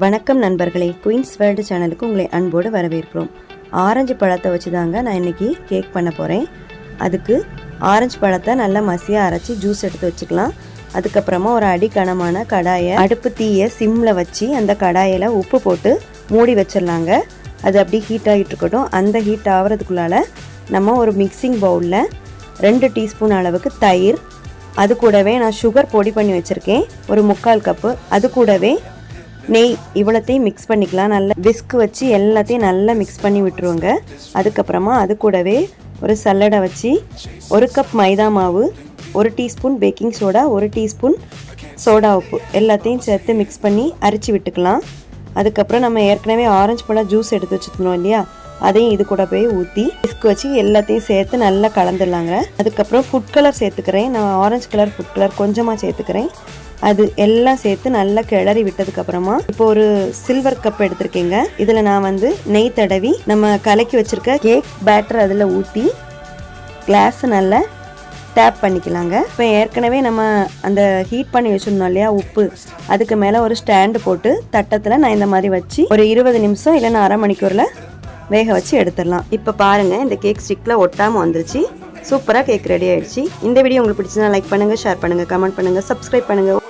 வணக்கம் நண்பர்களே, queens world சேனலுக்கு உங்களை அன்போடு வரவேற்கிறோம். ஆரஞ்சு பழத்தை வச்சு தாங்க நான் இன்றைக்கி கேக் பண்ண போகிறேன். அதுக்கு ஆரஞ்சு பழத்தை நல்லா மசியாக அரைச்சி ஜூஸ் எடுத்து வச்சுக்கலாம். அதுக்கப்புறமா ஒரு அடிக்கனமான கடாயை அடுப்பு தீயை சிம்மில் வச்சு அந்த கடாயில் உப்பு போட்டு மூடி வச்சிடலாங்க. அது அப்படி ஹீட் ஆகிட்டு இருக்கட்டும். அந்த ஹீட் ஆகிறதுக்குள்ளால நம்ம ஒரு மிக்சிங் பவுலில் 2 டீஸ்பூன் அளவுக்கு தயிர், அது கூடவே நான் சுகர் பொடி பண்ணி வச்சுருக்கேன் ஒரு 3/4 கப்பு, அது கூடவே நெய், இவ்வளோத்தையும் மிக்ஸ் பண்ணிக்கலாம். நல்லா விஸ்க் வச்சு எல்லாத்தையும் நல்லா மிக்ஸ் பண்ணி விட்டுருவோங்க. அதுக்கப்புறமா அது கூடவே ஒரு சல்லடை வச்சு 1 கப் மைதா மாவு, 1 teaspoon baking soda, 1 teaspoon soda உப்பு எல்லாத்தையும் சேர்த்து மிக்ஸ் பண்ணி அரைச்சி விட்டுக்கலாம். அதுக்கப்புறம் நம்ம ஏற்கனவே ஆரஞ்சு பழம் ஜூஸ் எடுத்து வச்சுருந்தோம் இல்லையா, அதையும் இது கூட போய் ஊற்றி விஸ்க் வச்சு எல்லாத்தையும் சேர்த்து நல்லா கலந்துடலாங்க. அதுக்கப்புறம் ஃபுட் கலர் சேர்த்துக்கிறேன். நான் ஆரஞ்சு கலர் ஃபுட் கலர் கொஞ்சமாக சேர்த்துக்கிறேன். அது எல்லாம் சேர்த்து நல்லா கிளறி விட்டதுக்கப்புறமா இப்போ ஒரு சில்வர் கப் எடுத்திருக்கேங்க. இதில் நான் நெய் தடவி நம்ம கலக்கி வச்சுருக்க கேக் பேட்டர் அதில் ஊற்றி கிளாஸ் நல்லா டேப் பண்ணிக்கலாங்க. இப்போ ஏற்கனவே நம்ம அந்த ஹீட் பண்ணி வச்சுருந்தோம் இல்லையா உப்பு, அதுக்கு மேலே ஒரு ஸ்டாண்டு போட்டு தட்டத்தில் நான் இந்த மாதிரி வச்சு ஒரு 20 நிமிஷம் இல்லைன்னா அரை மணிக்கூரில் வேக வச்சு எடுத்துடலாம். இப்போ பாருங்கள், இந்த கேக் ஸ்டிக்கில் ஒட்டாமல் வந்துருச்சு. சூப்பராக கேக் ரெடி ஆகிடுச்சு. இந்த வீடியோ உங்களுக்கு பிடிச்சதுன்னா லைக் பண்ணுங்கள், ஷேர் பண்ணுங்கள், கமெண்ட் பண்ணுங்கள், சப்ஸ்கிரைப் பண்ணுங்கள்.